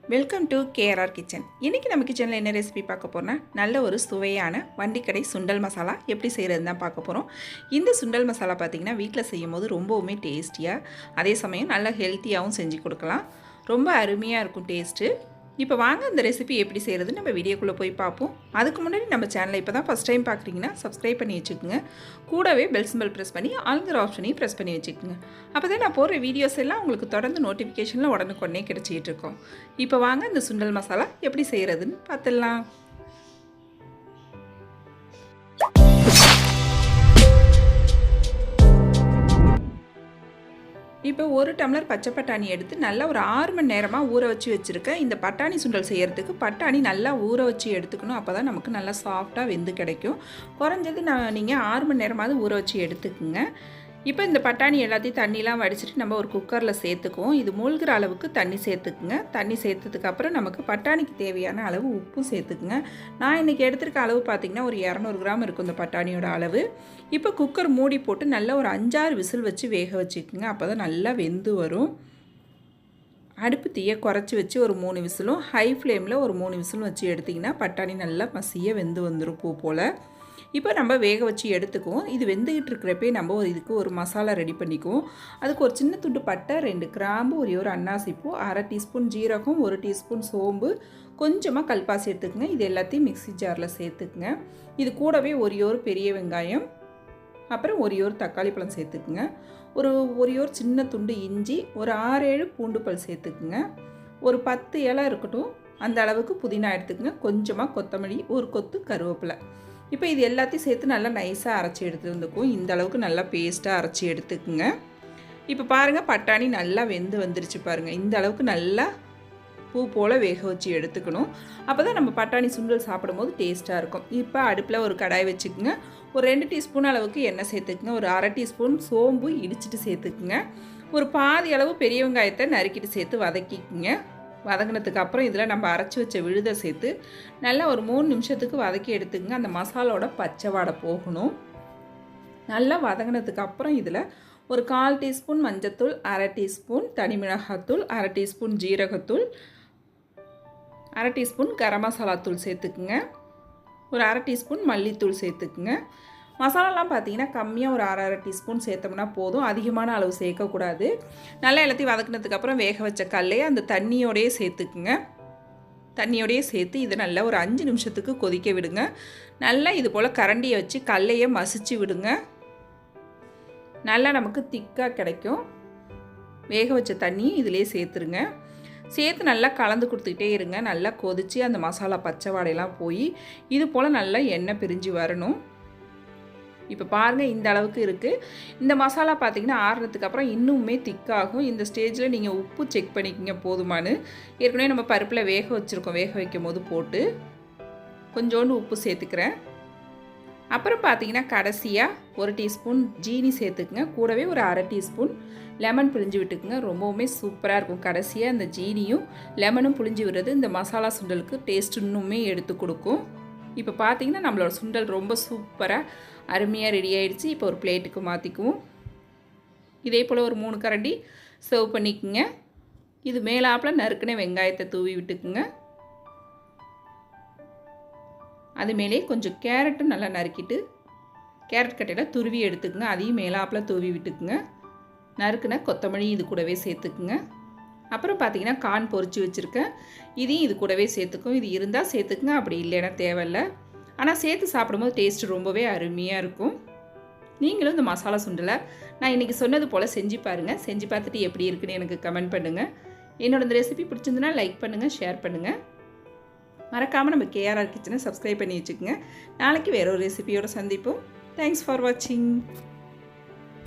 Welcome to KRR kitchen. இன்றைக்கி நம்ம கிச்சனில் என்ன ரெசிபி பார்க்க போகிறோன்னா, நல்ல ஒரு சுவையான வண்டிக்கடை சுண்டல் மசாலா எப்படி செய்கிறது தான் பார்க்க போகிறோம். இந்த சுண்டல் மசாலா பார்த்திங்கன்னா வீட்டில் செய்யும் போது ரொம்பவுமே டேஸ்டியாக, அதே சமயம் நல்லா ஹெல்த்தியாகவும் செஞ்சு கொடுக்கலாம். ரொம்ப அருமையாக இருக்கும் டேஸ்ட்டு. இப்போ வாங்க இந்த ரெசிபி எப்படி செய்கிறது நம்ம வீடியோக்குள்ளே போய் பார்ப்போம். அதுக்கு முன்னாடி நம்ம சேனலை இப்போ தான் ஃபஸ்ட் டைம் பார்க்குறீங்கன்னா சப்ஸ்கிரைப் பண்ணி வச்சுக்கோங்க. கூடவே பெல் சிம்பல் ப்ரெஸ் பண்ணி ஆளுங்கிற ஆப்ஷனையும் ப்ரெஸ் பண்ணி வச்சுக்கோங்க. அப்போ தான் நான் போகிற வீடியோஸ் எல்லாம் உங்களுக்கு தொடர்ந்து நோட்டிஃபிகேஷனில் உடனுக்குடனே கிடச்சிக்கிட்டு இருக்கோம். இப்போ வாங்க இந்த சுண்டல் மசாலா எப்படி செய்கிறதுன்னு பார்த்துடலாம். இப்போ ஒரு டம்ளர் பச்சை பட்டாணி எடுத்து நல்லா ஒரு 6 மணி நேரமாக ஊற வச்சு வச்சுருக்கேன். இந்த பட்டாணி சுண்டல் செய்கிறதுக்கு பட்டாணி நல்லா ஊற வச்சு எடுத்துக்கணும். அப்போ தான் நமக்கு நல்லா சாஃப்டாக வெந்து கிடைக்கும். குறைஞ்சது நீங்கள் 6 மணி நேரமாவது ஊற வச்சு எடுத்துக்குங்க. இப்போ இந்த பட்டாணி எல்லாத்தையும் தண்ணிலாம் வடிச்சிட்டு நம்ம ஒரு குக்கரில் சேர்த்துக்குவோம். இது மூழ்கிற அளவுக்கு தண்ணி சேர்த்துக்குங்க. தண்ணி சேர்த்ததுக்கப்புறம் நமக்கு பட்டாணிக்கு தேவையான அளவு உப்பும் சேர்த்துக்குங்க. நான் இன்றைக்கி எடுத்துருக்க அளவு பார்த்திங்கன்னா ஒரு 200 கிராம் இருக்கும் இந்த பட்டாணியோட அளவு. இப்போ குக்கர் மூடி போட்டு நல்லா ஒரு 5-6 விசில் வச்சு வேக வச்சுக்குங்க. அப்போ தான் நல்லா வெந்து வரும். அடுப்பு தீயை குறைச்சி வச்சு ஒரு 3 விசிலும், ஹை ஃப்ளேமில் ஒரு 3 விசிலும் வச்சு எடுத்திங்கன்னா பட்டாணி நல்லா மசிய வெந்து வந்துடும் பூ போல். இப்போ நம்ம வேக வச்சு எடுத்துக்குவோம். இது வெந்துக்கிட்டு இருக்கிறப்பே நம்ம இதுக்கு ஒரு மசாலா ரெடி பண்ணிக்குவோம். அதுக்கு ஒரு சின்ன துண்டு பட்டை, 2 கிராம்பு, ஒரு அன்னாசிப்பூ, 1/2 டீஸ்பூன் ஜீரகம், 1 டீஸ்பூன் சோம்பு, கொஞ்சமாக கல்பாசி எடுத்துக்கங்க. இது எல்லாத்தையும் மிக்ஸி ஜாரில் சேர்த்துக்குங்க. இது கூடவே ஒரு பெரிய வெங்காயம், அப்புறம் ஒரு தக்காளி பழம் சேர்த்துக்குங்க. ஒரு சின்ன துண்டு இஞ்சி, ஒரு 6-7 பூண்டு பல் சேர்த்துக்குங்க. ஒரு 10 இலை இருக்கட்டும், அந்த அளவுக்கு புதினா எடுத்துக்கங்க. கொஞ்சமாக கொத்தமல்லி, ஒரு கொத்து கருவேப்பிலை. இப்போ இது எல்லாத்தையும் சேர்த்து நல்லா நைஸாக அரைச்சி எடுத்து வந்துக்கும். இந்த அளவுக்கு நல்லா பேஸ்ட்டாக அரைச்சி எடுத்துக்குங்க. இப்போ பாருங்கள், பட்டாணி நல்லா வெந்து வந்துருச்சு பாருங்கள். இந்த அளவுக்கு நல்லா பூ போல் வேக வச்சு எடுத்துக்கணும். அப்போ தான் நம்ம பட்டாணி சுண்டல் சாப்பிடும்போது டேஸ்ட்டாக இருக்கும். இப்போ அடுப்பில் ஒரு கடாய் வச்சுக்குங்க. ஒரு 2 டீஸ்பூன் அளவுக்கு எண்ணெய் சேர்த்துக்குங்க. ஒரு 1/2 டீஸ்பூன் சோம்பு இடிச்சிட்டு சேர்த்துக்குங்க. ஒரு பாதி அளவு பெரிய வெங்காயத்தை நறுக்கிட்டு சேர்த்து வதக்கிக்குங்க. வதங்கினதுக்கு அப்புறம் இதில் நம்ம அரைச்சி வச்ச விழுதை சேர்த்து நல்லா ஒரு 3 நிமிஷத்துக்கு வதக்கி எடுத்துக்கங்க. அந்த மசாலோட பச்சை வாடை போகணும். நல்லா வதங்கினதுக்கு அப்புறம் இதில் ஒரு 1/4 டீஸ்பூன் மஞ்சத்தூள், 1/2 டீஸ்பூன் தனி மிளகாத்தூள், 1/2 டீஸ்பூன் ஜீரகத்தூள், 1/2 டீஸ்பூன் கரம் மசாலா தூள் சேர்த்துக்குங்க. ஒரு 1/2 டீஸ்பூன் மல்லித்தூள் சேர்த்துக்குங்க. மசாலாலாம் பார்த்தீங்கன்னா கம்மியாக ஒரு 1/2 டீஸ்பூன் சேர்த்தோம்னா போதும். அதிகமான அளவு சேர்க்கக்கூடாது. நல்லா எல்லாத்தையும் வதக்கினதுக்கப்புறம் வேக வச்ச கல்லையை அந்த தண்ணியோடையே சேர்த்துக்குங்க. தண்ணியோடையே சேர்த்து இதை நல்லா ஒரு 5 நிமிஷத்துக்கு கொதிக்க விடுங்க. நல்லா இது போல் கரண்டியை வச்சு கல்லையை மசிச்சு விடுங்க. நல்லா நமக்கு திக்காக கிடைக்கும். வேக வச்ச தண்ணியும் இதிலே சேர்த்துருங்க. சேர்த்து நல்லா கலந்து கொடுத்துக்கிட்டே இருங்க. நல்லா கொதித்து அந்த மசாலா பச்சை வாடையெல்லாம் போய் இது போல் நல்லா எண்ணெய் பிரிஞ்சு வரணும். இப்போ பாருங்கள், இந்த அளவுக்கு இருக்குது. இந்த மசாலா பார்த்திங்கன்னா ஆறுனதுக்கு அப்புறம் இன்னுமே திக்காகும். இந்த ஸ்டேஜில் நீங்கள் உப்பு செக் பண்ணிக்கிங்க போதுமானு. ஏற்கனவே நம்ம பருப்பில் வேக வச்சுருக்கோம். வேக வைக்கும் போது போட்டு கொஞ்சோண்டு உப்பு சேர்த்துக்கிறேன். அப்புறம் பார்த்திங்கன்னா கடைசியாக 1 டீஸ்பூன் ஜீனி சேர்த்துக்குங்க. கூடவே ஒரு 1/2 டீஸ்பூன் லெமன் புழிஞ்சு விட்டுக்குங்க. ரொம்பவுமே சூப்பராக இருக்கும். கடைசியாக இந்த ஜீனியும் லெமனும் புழிஞ்சு விடுறது இந்த மசாலா சுண்டலுக்கு டேஸ்ட் இன்னுமே எடுத்து கொடுக்கும். இப்போ பார்த்திங்கன்னா நம்மளோட சுண்டல் ரொம்ப சூப்பராக அருமையாக ரெடி ஆகிடுச்சு. இப்போ ஒரு பிளேட்டுக்கு மாற்றிக்குவோம். இதே போல் ஒரு 3 கரண்டி சர்வ் பண்ணிக்கோங்க. இது மேலாப்பில் நறுக்குன வெங்காயத்தை தூவி விட்டுக்குங்க. அது மேலே கொஞ்சம் கேரட்டும் நல்லா நறுக்கிட்டு கேரட் கட்டையில் துருவி எடுத்துக்குங்க. அதையும் மேலாப்பில் தூவி விட்டுக்குங்க. நறுக்குன கொத்தமல்லி இது கூடவே சேர்த்துக்குங்க. அப்புறம் பார்த்திங்கன்னா கார்ன் பொரிச்சு வச்சுருக்கேன். இதையும் இது கூடவே சேர்த்துக்கும். இது இருந்தால் சேர்த்துக்குங்க, அப்படி இல்லைன்னா தேவையில்லை. ஆனால் சேர்த்து சாப்பிடும்போது டேஸ்ட்டு ரொம்பவே அருமையாக இருக்கும். நீங்களும் இந்த மசாலா சுண்டலை நான் இன்றைக்கி சொன்னது போல் செஞ்சு பாருங்கள். செஞ்சு பார்த்துட்டு எப்படி இருக்குன்னு எனக்கு கமெண்ட் பண்ணுங்கள். என்னோட இந்த ரெசிபி பிடிச்சிருந்துன்னா லைக் பண்ணுங்கள், ஷேர் பண்ணுங்கள். மறக்காமல் நம்ம கேஆர்ஆர் கிச்சனை சப்ஸ்கிரைப் பண்ணி வச்சுக்கோங்க. நாளைக்கு வேறு ஒரு ரெசிபியோடு சந்திப்போம். தேங்க்ஸ் ஃபார் வாட்சிங்.